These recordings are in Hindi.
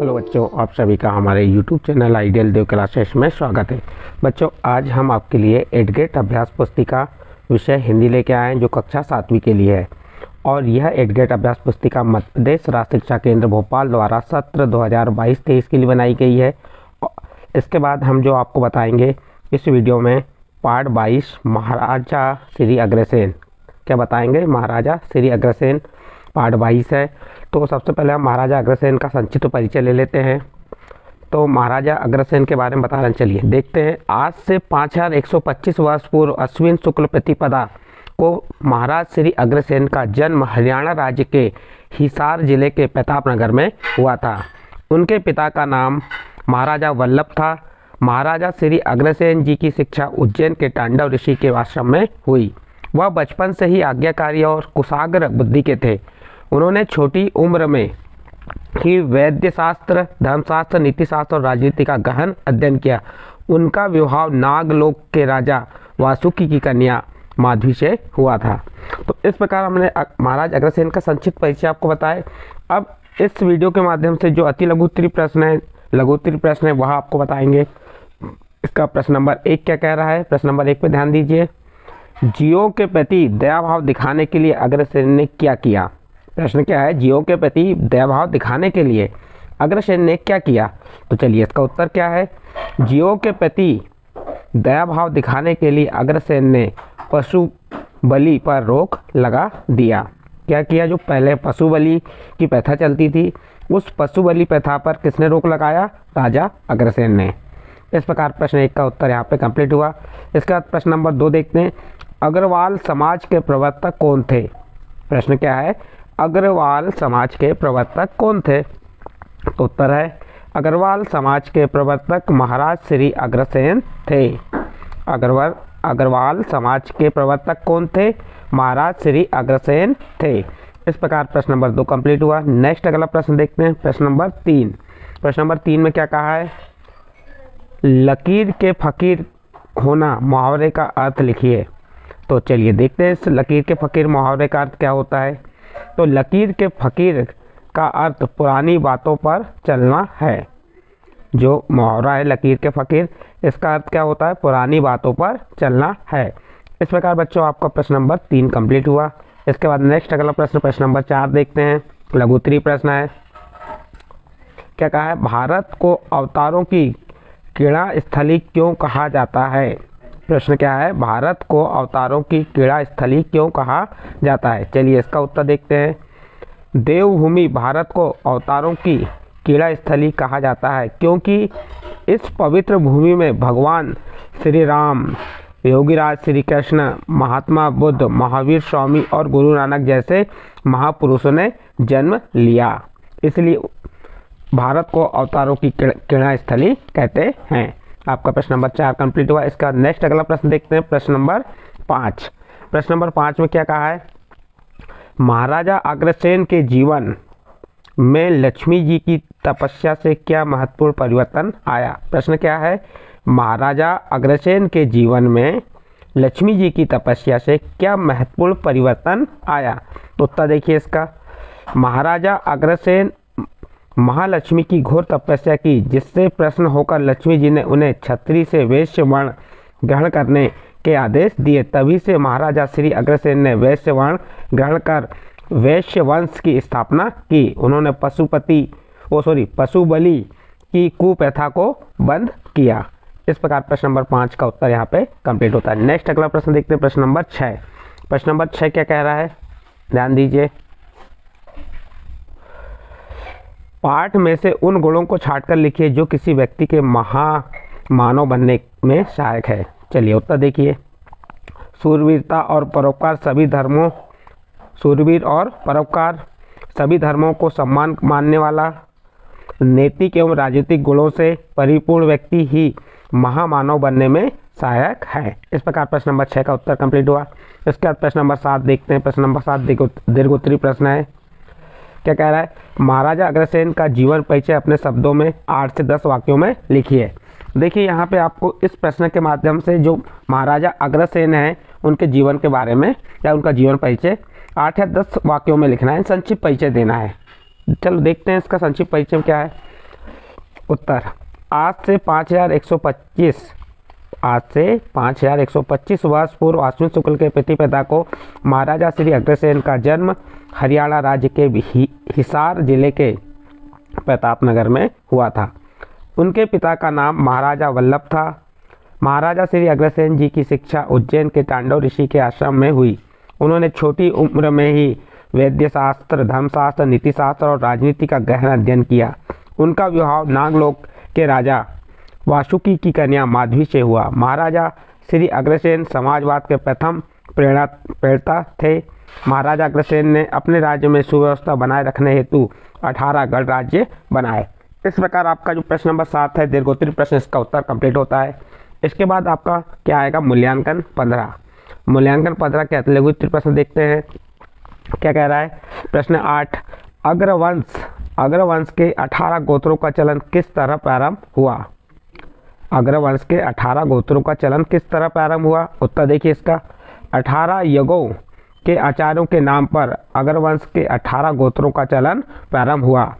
हेलो बच्चों, आप सभी का हमारे YouTube चैनल आइडियल देव क्लासेस में स्वागत है। बच्चों, आज हम आपके लिए 8th ग्रेड अभ्यास पुस्तिका विषय हिंदी लेके आए हैं जो कक्षा 7वीं के लिए है। और यह 8th ग्रेड अभ्यास पुस्तिका मध्य प्रदेश राज्य शिक्षा केंद्र भोपाल द्वारा सत्र 2022-23 के लिए बनाई गई है। इसके बाद हम जो आपको बताएंगे इस वीडियो में पार्ट 22 महाराजा श्री अग्रसेन, क्या बताएंगे, महाराजा श्री अग्रसेन पार्ट 22 है। तो सबसे पहले हम महाराजा अग्रसेन का संक्षिप्त परिचय ले लेते हैं। तो महाराजा अग्रसेन के बारे में बता रहे हैं, चलिए देखते हैं। आज से 5125 वर्ष पूर्व अश्विन शुक्ल प्रतिपदा को महाराज श्री अग्रसेन का जन्म हरियाणा राज्य के हिसार जिले के प्रतापनगर में हुआ था। उनके पिता का नाम महाराजा वल्लभ था। महाराजा श्री अग्रसेन जी की शिक्षा उज्जैन के तांडव ऋषि के आश्रम में हुई। वह बचपन से ही आज्ञाकारी और कुशाग्र बुद्धि के थे। उन्होंने छोटी उम्र में ही वैद्य शास्त्र, धर्मशास्त्र, नीतिशास्त्र और राजनीति का गहन अध्ययन किया। उनका विवाह नागलोक के राजा वासुकी की कन्या माधवी से हुआ था। तो इस प्रकार हमने महाराज अग्रसेन का संक्षिप्त परिचय आपको बताया। अब इस वीडियो के माध्यम से जो अति लघुत्तरी प्रश्न है वह आपको बताएंगे। इसका प्रश्न नंबर 1 क्या कह रहा है, प्रश्न नंबर 1 पे ध्यान दीजिए। जीवों के प्रति दया भाव दिखाने के लिए अग्रसेन ने क्या किया? प्रश्न क्या है, जीवों के प्रति दया भाव दिखाने के लिए अग्रसेन ने क्या किया? तो चलिए इसका उत्तर क्या है। जीवों के प्रति दया भाव दिखाने के लिए अग्रसेन ने पशु बलि पर रोक लगा दिया। क्या किया? जो पहले पशु बलि की प्रथा चलती थी, उस पशु बलि प्रथा पर किसने रोक लगाया? राजा अग्रसेन ने। इस प्रकार प्रश्न 1 का उत्तर यहाँ पे कंप्लीट हुआ। इसके बाद प्रश्न नंबर 2 देखते हैं। अग्रवाल समाज के प्रवर्तक कौन थे? प्रश्न क्या है, अग्रवाल समाज के प्रवर्तक कौन थे? तो उत्तर है अग्रवाल समाज के प्रवर्तक महाराज श्री अग्रसेन थे। अग्रवाल समाज के प्रवर्तक कौन थे? महाराज श्री अग्रसेन थे। इस प्रकार प्रश्न नंबर 2 कंप्लीट हुआ। नेक्स्ट अगला प्रश्न देखते हैं, प्रश्न नंबर 3। प्रश्न नंबर 3 में क्या कहा है, लकीर के फकीर होना मुहावरे का अर्थ लिखिए। तो चलिए देखते हैं इस लकीर के फकीर मुहावरे का अर्थ क्या होता है। तो लकीर के फकीर का अर्थ पुरानी बातों पर चलना है। जो मुहावरा है लकीर के फकीर, इसका अर्थ क्या होता है? पुरानी बातों पर चलना है। इस प्रकार बच्चों आपका प्रश्न नंबर 3 कंप्लीट हुआ। इसके बाद नेक्स्ट अगला प्रश्न, प्रश्न नंबर 4 देखते हैं। लघुत्तरी प्रश्न है। क्या कहा है, भारत को अवतारों की क्रीड़ा स्थली क्यों कहा जाता है? प्रश्न क्या है, भारत को अवतारों की क्रीड़ा स्थली क्यों कहा जाता है? चलिए इसका उत्तर देखते हैं। देवभूमि भारत को अवतारों की क्रीड़ा स्थली कहा जाता है क्योंकि इस पवित्र भूमि में भगवान श्री राम, योगीराज श्री कृष्ण, महात्मा बुद्ध, महावीर स्वामी और गुरु नानक जैसे महापुरुषों ने जन्म लिया। इसलिए भारत को अवतारों की क्रीड़ा स्थली कहते हैं। आपका प्रश्न नंबर 4 कंप्लीट हुआ। इसका नेक्स्ट अगला प्रश्न देखते हैं, प्रश्न नंबर 5। प्रश्न नंबर 5 में क्या कहा है, महाराजा अग्रसेन के जीवन में लक्ष्मी जी की तपस्या से क्या महत्वपूर्ण परिवर्तन आया? प्रश्न क्या है, महाराजा अग्रसेन के जीवन में लक्ष्मी जी की तपस्या से क्या महत्वपूर्ण परिवर्तन आया? तो उत्तर देखिए इसका। महाराजा अग्रसेन महालक्ष्मी की घोर तपस्या की, जिससे प्रसन्न होकर लक्ष्मी जी ने उन्हें छत्री से वैश्य वर्ण ग्रहण करने के आदेश दिए। तभी से महाराजा श्री अग्रसेन ने वैश्य वर्ण ग्रहण कर वैश्य वंश की स्थापना की। उन्होंने पशु बलि की कुप्रथा को बंद किया। इस प्रकार प्रश्न नंबर 5 का उत्तर यहाँ पे कंप्लीट होता है। नेक्स्ट अगला प्रश्न देखते हैं, प्रश्न नंबर 6। प्रश्न नंबर 6 क्या कह रहा है, ध्यान दीजिए। पाठ में से उन गुणों को छांटकर लिखिए जो किसी व्यक्ति के महामानव बनने में सहायक है। चलिए उत्तर देखिए। शूरवीरता और परोपकार सभी धर्मों को सम्मान मानने वाला, नैतिक एवं राजनीतिक गुणों से परिपूर्ण व्यक्ति ही महामानव बनने में सहायक है। इस प्रकार प्रश्न नंबर 6 का उत्तर कंप्लीट हुआ। इसके बाद प्रश्न नंबर 7 देखते हैं। प्रश्न नंबर 7 दीर्घोत्तरी प्रश्न है। क्या कह रहा है, महाराजा अग्रसेन का जीवन परिचय अपने शब्दों में 8 से 10 वाक्यों में लिखिए। देखिए यहाँ पे आपको इस प्रश्न के माध्यम से जो महाराजा अग्रसेन हैं उनके जीवन के बारे में या उनका जीवन परिचय 8 या 10 वाक्यों में लिखना है, संक्षिप्त परिचय देना है। चलो देखते हैं इसका संक्षिप्त परिचय क्या है। उत्तर आज से 5125 वर्ष पूर्व अश्विन शुक्ल के पिता को महाराजा श्री अग्रसेन का जन्म हरियाणा राज्य के हिसार जिले के प्रतापनगर में हुआ था। उनके पिता का नाम महाराजा वल्लभ था। महाराजा श्री अग्रसेन जी की शिक्षा उज्जैन के टांडव ऋषि के आश्रम में हुई। उन्होंने छोटी उम्र में ही वैद्य शास्त्र, धर्मशास्त्र, नीतिशास्त्र और राजनीति का गहन अध्ययन किया। उनका विवाह नागलोक के राजा वासुकी की कन्या माधवी से हुआ। महाराजा श्री अग्रसेन समाजवाद के प्रथम प्रेरणा थे। महाराजा अग्रसेन ने अपने राज्य में सुव्यवस्था बनाए रखने हेतु 18 गढ़ राज्य बनाए। इस प्रकार आपका जो प्रश्न नंबर 7 है दीर्घोत्तरीय प्रश्न, इसका उत्तर कंप्लीट होता है। इसके बाद आपका क्या आएगा, मूल्यांकन 15। मूल्यांकन 15 के लघुत्तरीय प्रश्न देखते हैं क्या कह रहा है। प्रश्न 8, अग्रवंश के 18 गोत्रों का चलन किस तरह प्रारंभ हुआ। अग्रवंश के 18 गोत्रों का चलन किस तरह प्रारंभ हुआ। उत्तर देखिए इसका, 18 यज्ञों के आचार्यों के नाम पर अग्रवंश के 18 गोत्रों का चलन प्रारंभ हुआ।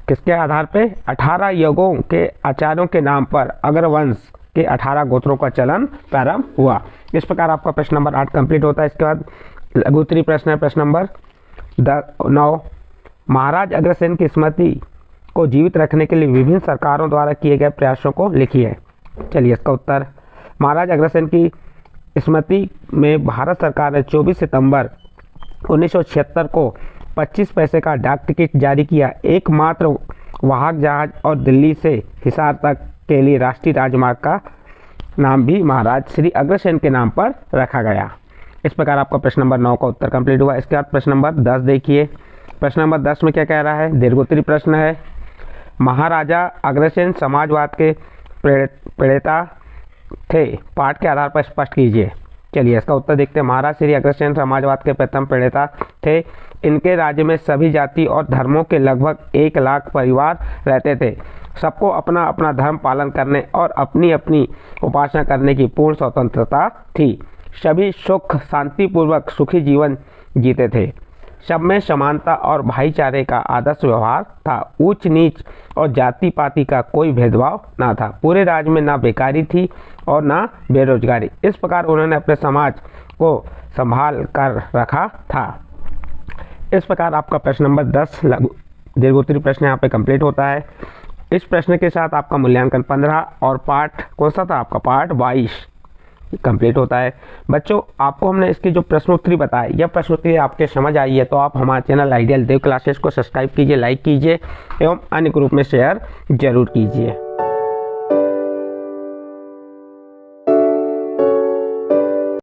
किसके आधार पे, 18 यज्ञों के आचार्यों के नाम पर अग्रवंश के 18 गोत्रों का चलन प्रारंभ हुआ। इस प्रकार आपका प्रश्न नंबर 8 कंप्लीट होता है। इसके बाद लघुत्तरीय प्रश्न है प्रश्न नंबर 9, महाराज अग्रसेन की स्मृति को जीवित रखने के लिए विभिन्न सरकारों द्वारा किए गए प्रयासों को लिखिए। चलिए इसका उत्तर, महाराज अग्रसेन की स्मृति में भारत सरकार ने 24 सितंबर 1976 को 25 पैसे का डाक टिकट जारी किया। एकमात्र वाहक जहाज और दिल्ली से हिसार तक के लिए राष्ट्रीय राजमार्ग का नाम भी महाराज श्री अग्रसेन के नाम पर रखा गया। इस प्रकार आपका प्रश्न नंबर 9 का उत्तर कंप्लीट हुआ। इसके बाद प्रश्न नंबर 10 देखिए। प्रश्न नंबर 10 में क्या कह रहा है, दीर्घोत्तरीय प्रश्न है। महाराजा अग्रसेन समाजवाद के प्रणेता थे, पाठ के आधार पर स्पष्ट कीजिए। चलिए इसका उत्तर देखते हैं। महाराज श्री अग्रसेन समाजवाद के प्रथम प्रणेता थे। इनके राज्य में सभी जाति और धर्मों के लगभग 1 लाख परिवार रहते थे। सबको अपना अपना धर्म पालन करने और अपनी अपनी उपासना करने की पूर्ण स्वतंत्रता थी। सभी सुख शांतिपूर्वक सुखी जीवन जीते थे। सब में समानता और भाईचारे का आदर्श व्यवहार था। ऊंच नीच और जाति पाति का कोई भेदभाव ना था। पूरे राज्य में ना बेकारी थी और ना बेरोजगारी। इस प्रकार उन्होंने अपने समाज को संभाल कर रखा था। इस प्रकार आपका प्रश्न नंबर 10 दीर्घोत्तरीय प्रश्न यहाँ पे कंप्लीट होता है। इस प्रश्न के साथ आपका मूल्यांकन 15 और पाठ कौन सा था आपका, पाठ 22 कंप्लीट होता है। बच्चों आपको हमने इसकी जो प्रश्नोत्तरी बताया, यह प्रश्नोत्तरी आपके समझ आई है तो आप हमारे चैनल आइडियल देव क्लासेस को सब्सक्राइब कीजिए, लाइक कीजिए एवं अन्य ग्रुप में शेयर जरूर कीजिए।